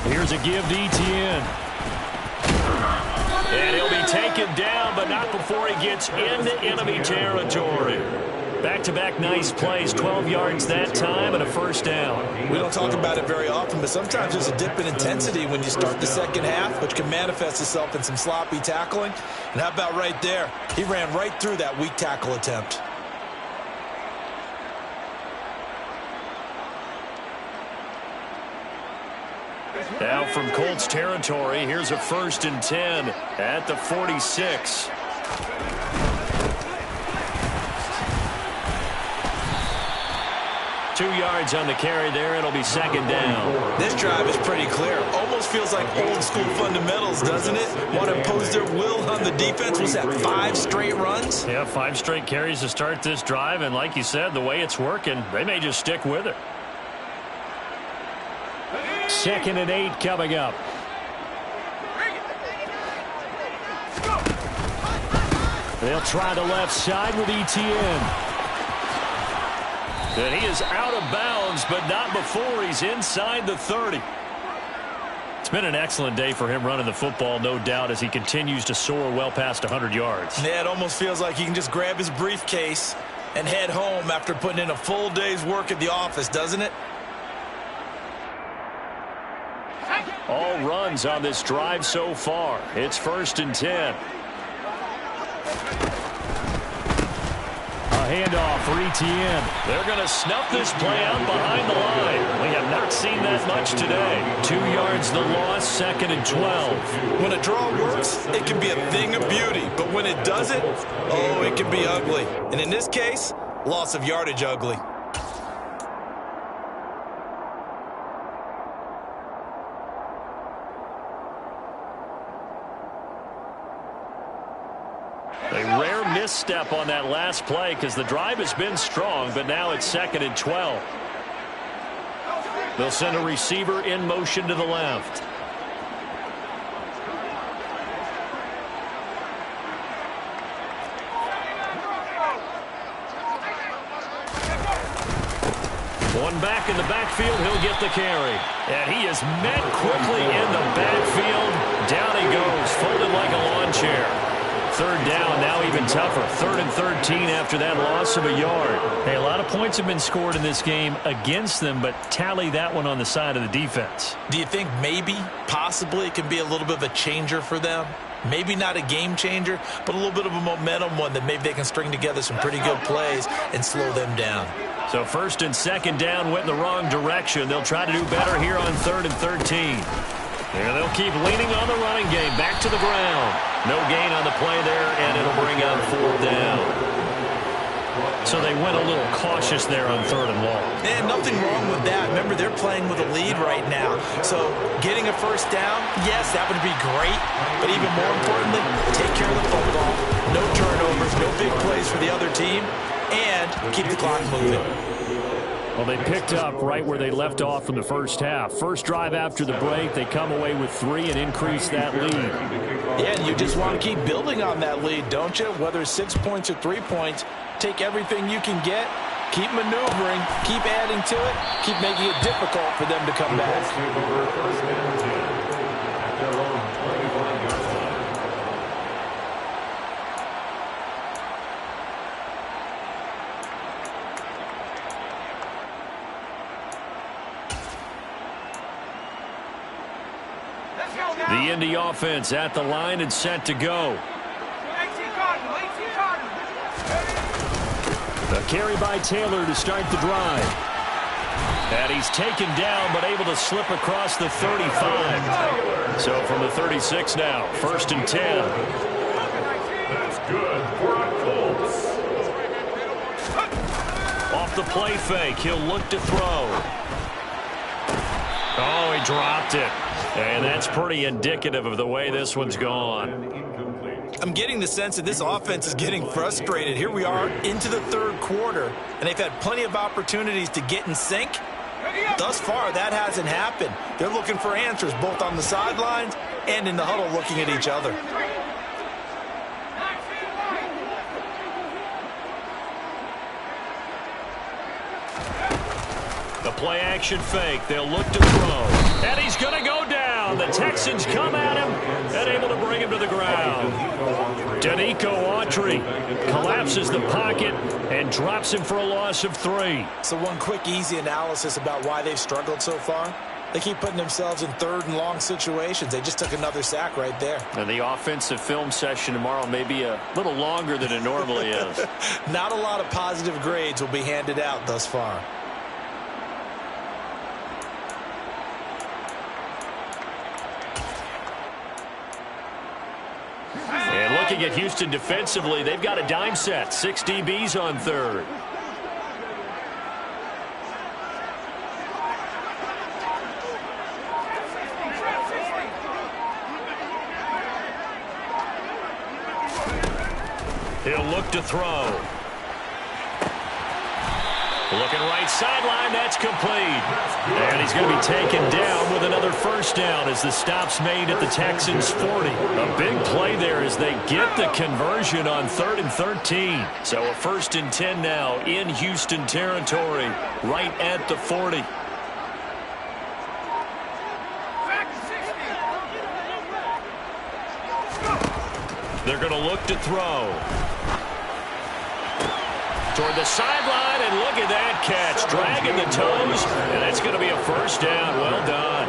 Here's a give to Etienne. And he'll be taken down, but not before he gets into enemy territory. Back-to-back nice plays, 12 yards that time and a first down. We don't talk about it very often, but sometimes there's a dip in intensity when you start the second half, which can manifest itself in some sloppy tackling. And how about right there? He ran right through that weak tackle attempt. Now from Colts territory, here's a 1st and 10 at the 46. Two yards on the carry there. It'll be second down. This drive is pretty clear. Almost feels like old school fundamentals, doesn't it? Want to impose their will on the defense. Was that 5 straight runs? Yeah, 5 straight carries to start this drive. And like you said, the way it's working, they may just stick with it. 2nd and 8 coming up. They'll try the left side with Etienne. And he is out of bounds, but not before he's inside the 30. It's been an excellent day for him running the football, no doubt, as he continues to soar well past 100 yards. Yeah, it almost feels like he can just grab his briefcase and head home after putting in a full day's work at the office, doesn't it? All runs on this drive so far. It's 1st and 10. A handoff for Etienne. They're going to snuff this play out behind the line. We have not seen that much today. 2 yards the loss, 2nd and 12. When a draw works, it can be a thing of beauty. But when it doesn't, oh, it can be ugly. And in this case, loss of yardage ugly. A rare misstep on that last play because the drive has been strong, but now it's 2nd and 12. They'll send a receiver in motion to the left. One back in the backfield. He'll get the carry. And he is met quickly in the backfield. Down he goes, folded like a lawn chair. Third down, now even tougher. 3rd and 13 after that loss of a yard. Hey, a lot of points have been scored in this game against them, but tally that one on the side of the defense. Do you think maybe, possibly, it can be a little bit of a changer for them? Maybe not a game changer, but a little bit of a momentum one that maybe they can string together some pretty good plays and slow them down. So 1st and 2nd down went in the wrong direction. They'll try to do better here on 3rd and 13. And they'll keep leaning on the running game. Back to the ground. No gain on the play there, and it'll bring on 4th down. So they went a little cautious there on 3rd and long. And nothing wrong with that. Remember, they're playing with a lead right now. So getting a 1st down, yes, that would be great. But even more importantly, take care of the football. No turnovers, no big plays for the other team, and keep the clock moving. Well, they picked up right where they left off from the first half. First drive after the break, they come away with 3 and increase that lead. Yeah, and you just want to keep building on that lead, don't you? Whether it's 6 points or 3 points, take everything you can get, keep maneuvering, keep adding to it, keep making it difficult for them to come back. The Indy offense at the line and set to go. A carry by Taylor to start the drive. And he's taken down but able to slip across the 35. So from the 36 now, 1st and 10. That's good for the Colts. Off the play fake, he'll look to throw. Oh, he dropped it. And that's pretty indicative of the way this one's gone. I'm getting the sense that this offense is getting frustrated. Here we are into the 3rd quarter, and they've had plenty of opportunities to get in sync. Thus far, that hasn't happened. They're looking for answers both on the sidelines and in the huddle looking at each other. The play action fake. They'll look to throw. And he's going to go down. The Texans come at him and able to bring him to the ground. Danico Autry collapses the pocket and drops him for a loss of 3. So one quick, easy analysis about why they've struggled so far. They keep putting themselves in 3rd and long situations. They just took another sack right there. And the offensive film session tomorrow may be a little longer than it normally is. Not a lot of positive grades will be handed out thus far. And looking at Houston defensively, they've got a dime set. 6 DBs on 3rd. He'll look to throw. Looking right sideline, that's complete. And he's going to be taken down with another 1st down as the stop's made at the Texans' 40. A big play there as they get the conversion on 3rd and 13. So a 1st and 10 now in Houston territory, right at the 40. They're going to look to throw. Toward the sideline, and look at that catch. Dragging the toes, and it's going to be a 1st down. Well done.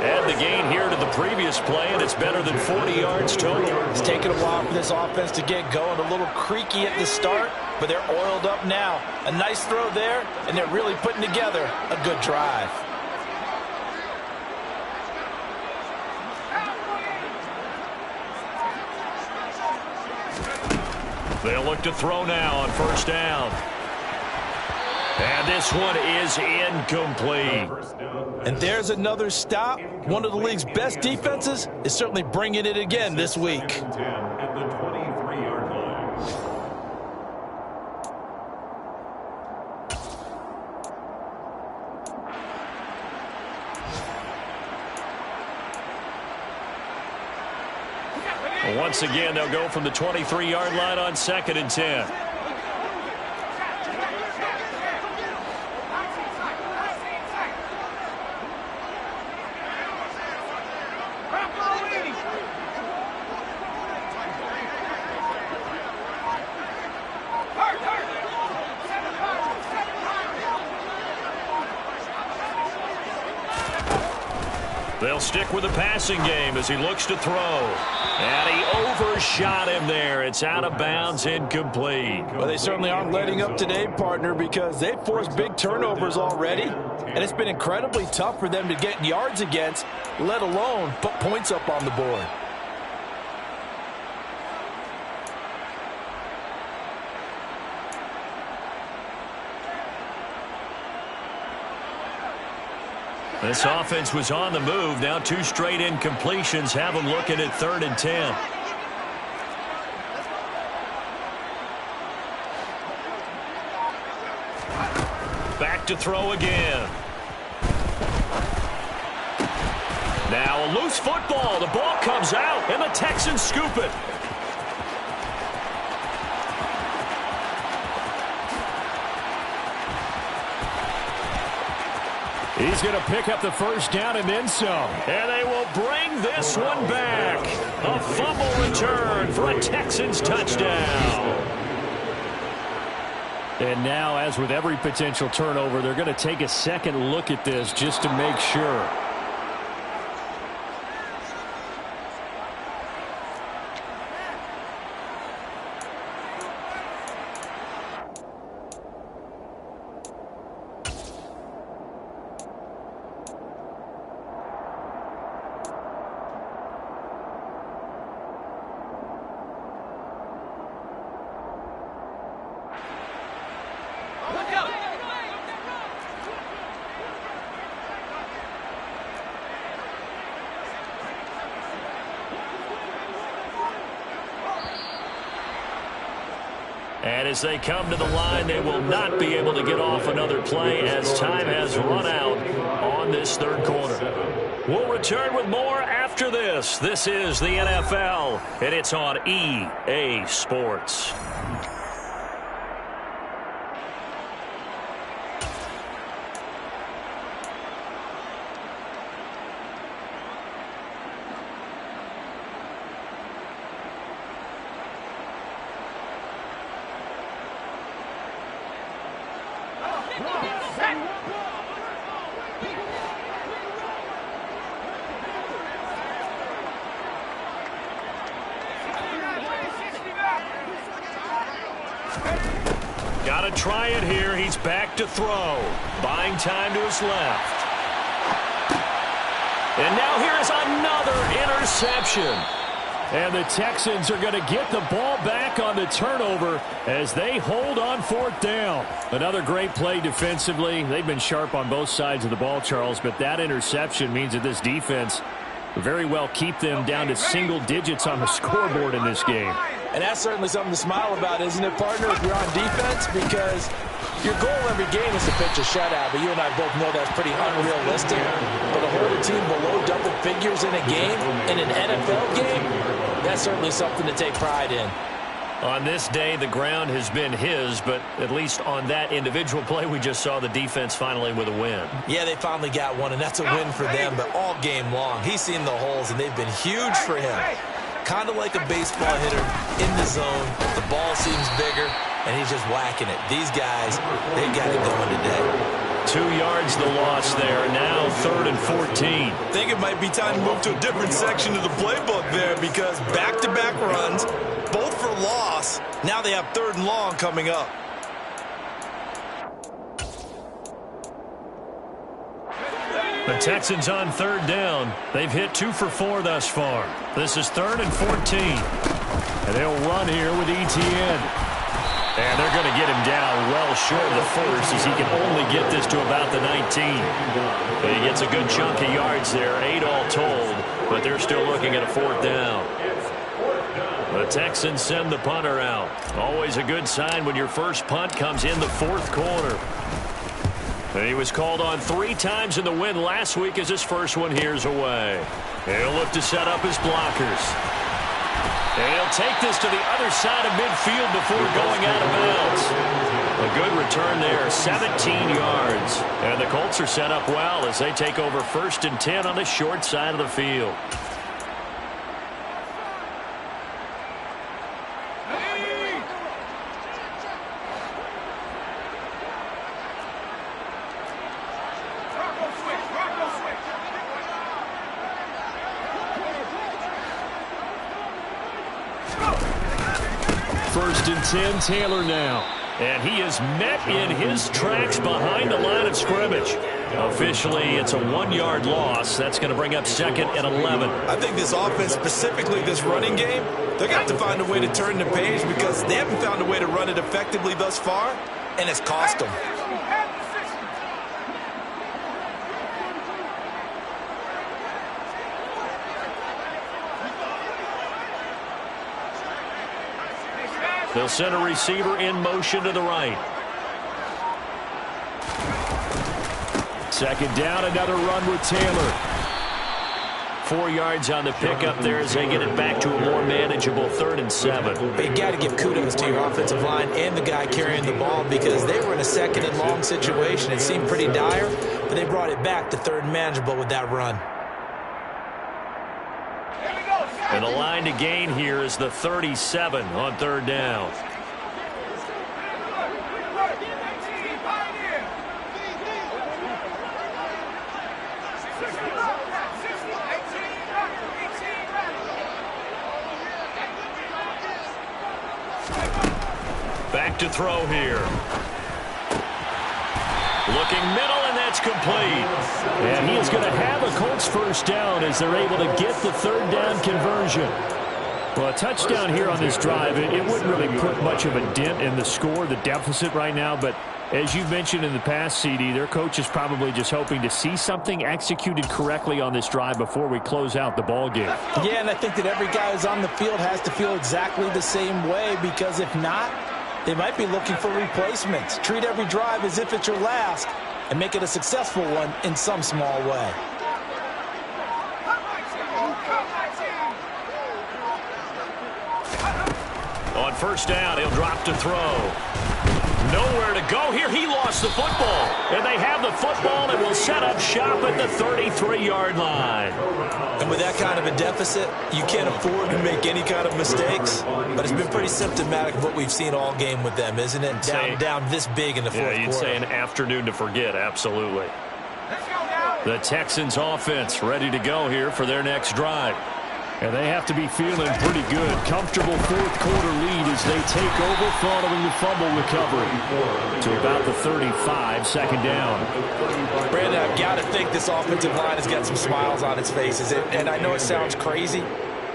Add the gain here to the previous play, and it's better than 40 yards total. It's taken a while for this offense to get going. A little creaky at the start, but they're oiled up now. A nice throw there, and they're really putting together a good drive. They'll look to throw now on 1st down. And this one is incomplete. And there's another stop. One of the league's best defenses is certainly bringing it again this week. At the 23-yard line. Once again, they'll go from the 23-yard line on 2nd and 10. They'll stick with the passing game as he looks to throw. And he overshot him there. It's out of bounds, incomplete. Well, they certainly aren't letting up today, partner, because they've forced big turnovers already. And it's been incredibly tough for them to get yards against, let alone put points up on the board. This offense was on the move. Now 2 straight incompletions have them looking at 3rd and 10. Back to throw again. Now a loose football. The ball comes out, and the Texans scoop it. He's going to pick up the first down and then some. And they will bring this one back. A fumble return for a Texans touchdown. And now, as with every potential turnover, they're going to take a second look at this just to make sure. And as they come to the line, they will not be able to get off another play as time has run out on this 3rd quarter. We'll return with more after this. This is the NFL, and it's on EA Sports. Got to try it here. He's back to throw. Buying time to his left. And now here is another interception. And the Texans are going to get the ball back on the turnover as they hold on 4th down. Another great play defensively. They've been sharp on both sides of the ball, Charles, but that interception means that this defense will very well keep them down to single digits on the scoreboard in this game. And that's certainly something to smile about, isn't it, partner, if you're on defense? Because your goal every game is to pitch a shutout, but you and I both know that's pretty unrealistic. But to hold a team below double figures in a game, in an NFL game, that's certainly something to take pride in. On this day, the ground has been his, but at least on that individual play, we just saw the defense finally with a win. Yeah, they finally got one, and that's a win for them, but all game long, he's seen the holes, and they've been huge for him. Kind of like a baseball hitter in the zone. The ball seems bigger, and he's just whacking it. These guys, they got it going today. 2 yards the loss there. Now 3rd and 14. I think it might be time to move to a different section of the playbook there because back-to-back runs, both for loss. Now they have 3rd and long coming up. The Texans on 3rd down. They've hit 2 for 4 thus far. This is 3rd and 14. And they'll run here with Etienne. And they're going to get him down well short of the first as he can only get this to about the 19. He gets a good chunk of yards there, 8 all told, but they're still looking at a 4th down. The Texans send the punter out. Always a good sign when your first punt comes in the 4th quarter. And he was called on 3 times in the win last week as his first one here's away. He'll look to set up his blockers. And he'll take this to the other side of midfield before going out of bounds. A good return there, 17 yards. And the Colts are set up well as they take over 1st and 10 on the short side of the field. 1st and 10, Taylor now. And he is met in his tracks behind the line of scrimmage. Officially, it's a 1-yard loss. That's going to bring up 2nd and 11. I think this offense, specifically this running game, they're going to have to find a way to turn the page because they haven't found a way to run it effectively thus far, and it's cost them. They'll send a receiver in motion to the right. 2nd down, another run with Taylor. 4 yards on the pickup there as they get it back to a more manageable 3rd and 7. But you got to give kudos to your offensive line and the guy carrying the ball because they were in a 2nd and long situation. It seemed pretty dire, but they brought it back to 3rd and manageable with that run. And the line to gain here is the 37 on 3rd down. Back to throw here. Looking middle, and that's complete. And he is going to have a Colts 1st down as they're able to get the 3rd down conversion. Well, a touchdown here on this drive, it wouldn't really put much of a dent in the score, the deficit right now. But as you've mentioned in the past, CD, their coach is probably just hoping to see something executed correctly on this drive before we close out the ball game. Yeah, and I think that every guy who's on the field has to feel exactly the same way because if not, they might be looking for replacements. Treat every drive as if it's your last and make it a successful one in some small way. On 1st down, he'll drop to throw. Nowhere to go here. He lost the football. And they have the football and will set up shop at the 33-yard line. And with that kind of a deficit, you can't afford to make any kind of mistakes. But it's been pretty symptomatic of what we've seen all game with them, isn't it? Down this big in the fourth quarter. You'd say an afternoon to forget, absolutely. The Texans offense ready to go here for their next drive. And they have to be feeling pretty good. Comfortable 4th quarter lead as they take over following the fumble recovery. To about the 35, 2nd down. Brandon, I've got to think this offensive line has got some smiles on its faces. And I know it sounds crazy,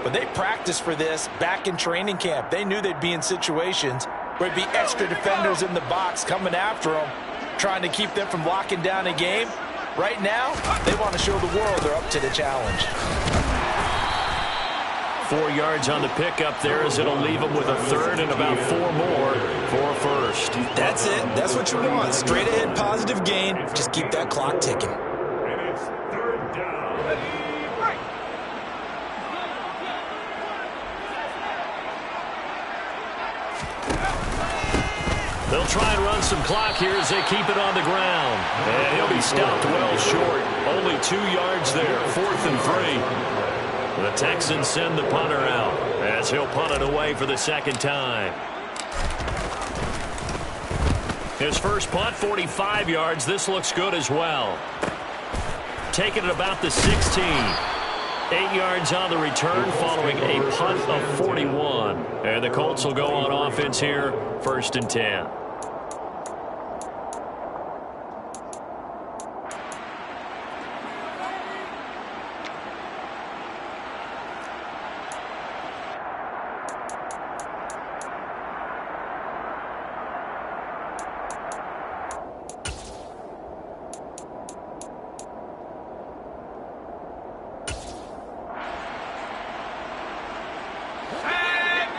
but they practiced for this back in training camp. They knew they'd be in situations where there'd be extra defenders in the box coming after them, trying to keep them from locking down a game. Right now, they want to show the world they're up to the challenge. 4 yards on the pickup there as it'll leave them with a 3rd and about 4 more for a 1st. That's it. That's what you want. Straight ahead positive gain. Just keep that clock ticking. And it's 3rd down. They'll try and run some clock here as they keep it on the ground. And he'll be stopped well short. Only 2 yards there. 4th and 3. The Texans send the punter out as he'll punt it away for the 2nd time. His first punt, 45 yards. This looks good as well. Taking it about the 16. 8 yards on the return following a punt of 41. And the Colts will go on offense here, 1st and 10.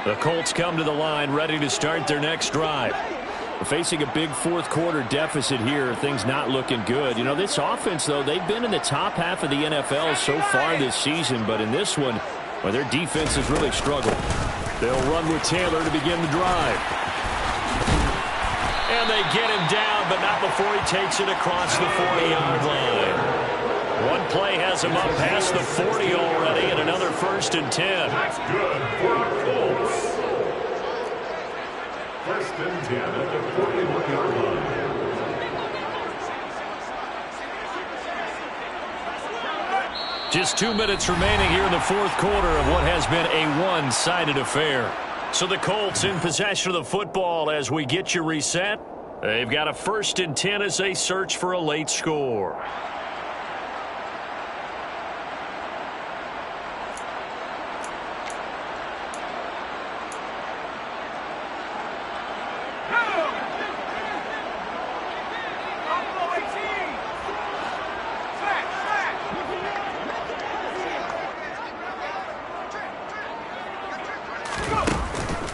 The Colts come to the line ready to start their next drive. Facing a big 4th quarter deficit here, things not looking good. You know, this offense, though, they've been in the top half of the NFL so far this season, but in this one, well, their defense has really struggled. They'll run with Taylor to begin the drive. And they get him down, but not before he takes it across the 40-yard line. One play has him up past the 40 already, and another 1st and 10. That's good for the Colts. 1st and 10 at the 41-yard line. Just 2 minutes remaining here in the 4th quarter of what has been a one-sided affair. So the Colts in possession of the football as we get you reset. They've got a 1st and 10 as they search for a late score.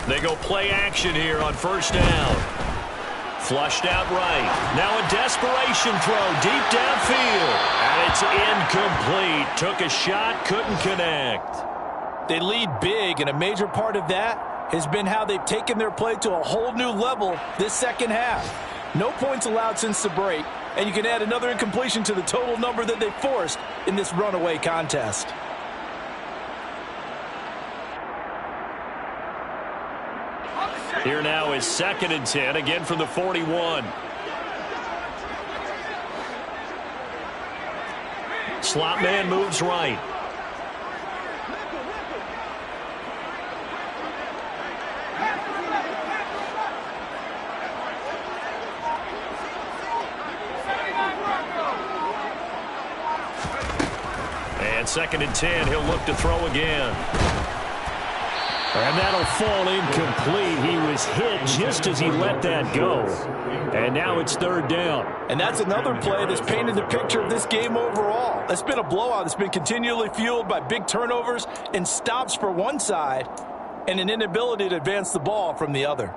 They go play action here on 1st down. Flushed out right. Now a desperation throw deep downfield. And it's incomplete. Took a shot, couldn't connect. They lead big, and a major part of that has been how they've taken their play to a whole new level this second half. No points allowed since the break, and you can add another incompletion to the total number that they forced in this runaway contest. Here now is 2nd and 10, again from the 41. Slot man moves right. And 2nd and 10, he'll look to throw again. And that'll fall incomplete. He was hit just as he let that go. And now it's 3rd down. And that's another play that's painted the picture of this game overall. It's been a blowout that's been continually fueled by big turnovers and stops for one side and an inability to advance the ball from the other.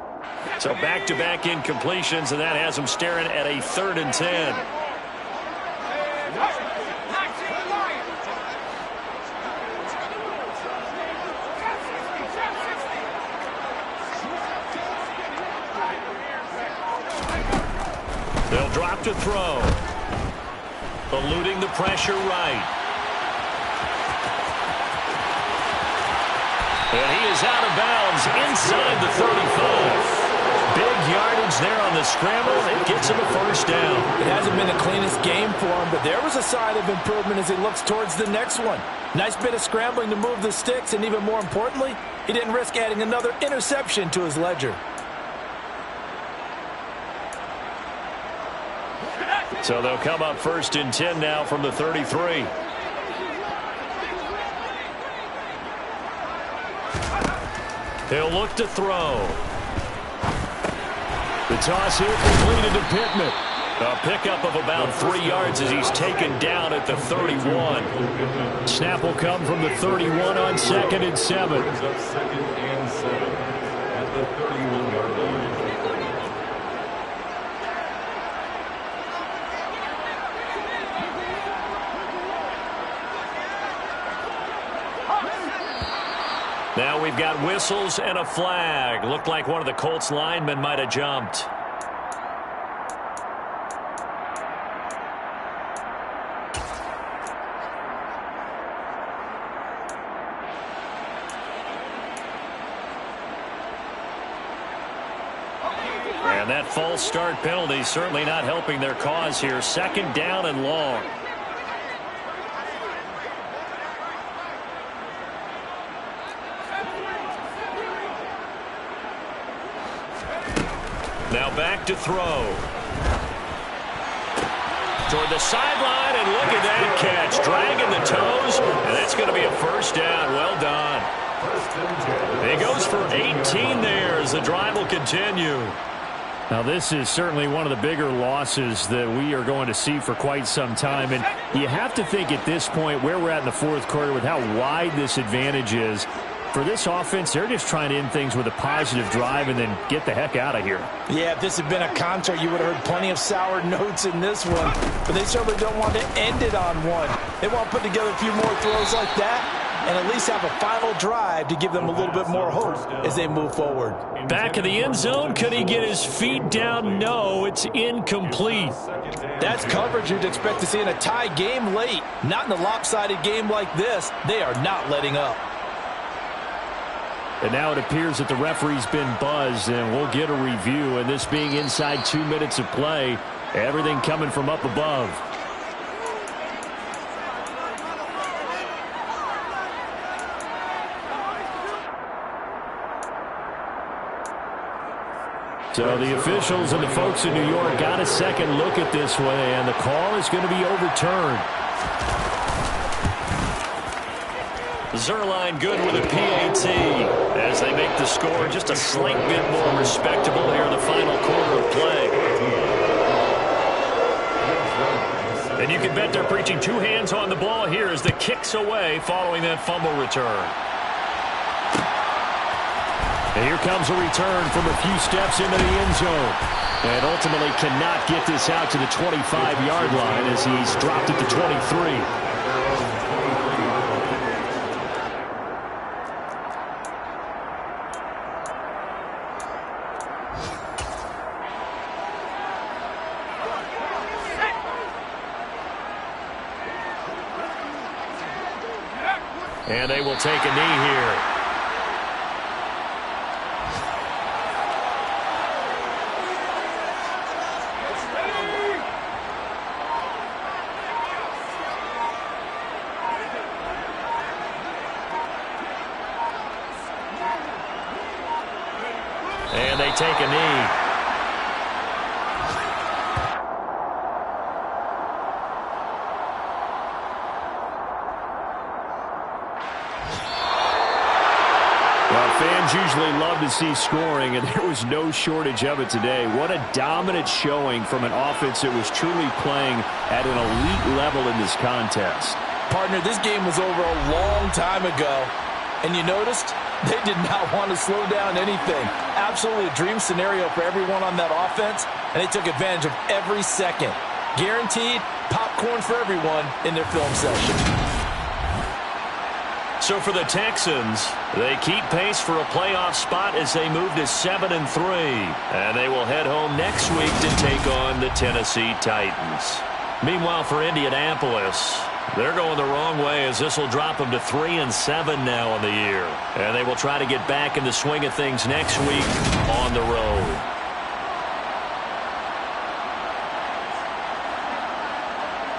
So back-to-back incompletions, and that has them staring at a 3rd and 10. They'll drop to throw. Eluding the pressure right. And he is out of bounds inside the 35. Big yardage there on the scramble. It gets him a 1st down. It hasn't been the cleanest game for him, but there was a sign of improvement as he looks towards the next one. Nice bit of scrambling to move the sticks, and even more importantly, he didn't risk adding another interception to his ledger. So they'll come up 1st and 10 now from the 33. He'll look to throw. The toss here completed to Pittman. A pickup of about 3 yards as he's taken down at the 31. Snap will come from the 31 on 2nd and 7. Brings up 2nd and 7 at the 31-yard line. Now we've got whistles and a flag. Looked like one of the Colts linemen might have jumped. And that false start penalty certainly not helping their cause here. 2nd down and long. Now back to throw. Toward the sideline, and look at that catch. Dragging the toes, and that's going to be a 1st down. Well done. He goes for 18 there as the drive will continue. Now, this is certainly one of the bigger losses that we are going to see for quite some time. And you have to think at this point where we're at in the 4th quarter with how wide this advantage is. For this offense, they're just trying to end things with a positive drive and then get the heck out of here. Yeah, if this had been a concert, you would have heard plenty of sour notes in this one. But they certainly don't want to end it on one. They want to put together a few more throws like that and at least have a final drive to give them a little bit more hope as they move forward. Back in the end zone, could he get his feet down? No, it's incomplete. That's coverage you'd expect to see in a tie game late. Not in a lopsided game like this. They are not letting up. And now it appears that the referee's been buzzed, and we'll get a review. And this being inside 2 minutes of play, everything coming from up above. So the officials and the folks in New York got a second look at this one, and the call is going to be overturned. Zerline good with a PAT as they make the score just a slight bit more respectable here in the final quarter of play. And you can bet they're preaching two hands on the ball here as the kick's away following that fumble return. And here comes a return from a few steps into the end zone. And ultimately cannot get this out to the 25-yard line as he's dropped it to 23. And they will take a knee here. And they take a knee. Fans usually love to see scoring, and there was no shortage of it today. What a dominant showing from an offense that was truly playing at an elite level in this contest. Partner, this game was over a long time ago, and you noticed they did not want to slow down anything. Absolutely a dream scenario for everyone on that offense, and they took advantage of every second. Guaranteed popcorn for everyone in their film session. So for the Texans, they keep pace for a playoff spot as they move to 7-3. And they will head home next week to take on the Tennessee Titans. Meanwhile, for Indianapolis, they're going the wrong way as this will drop them to 3-7 now on the year. And they will try to get back in the swing of things next week on the road.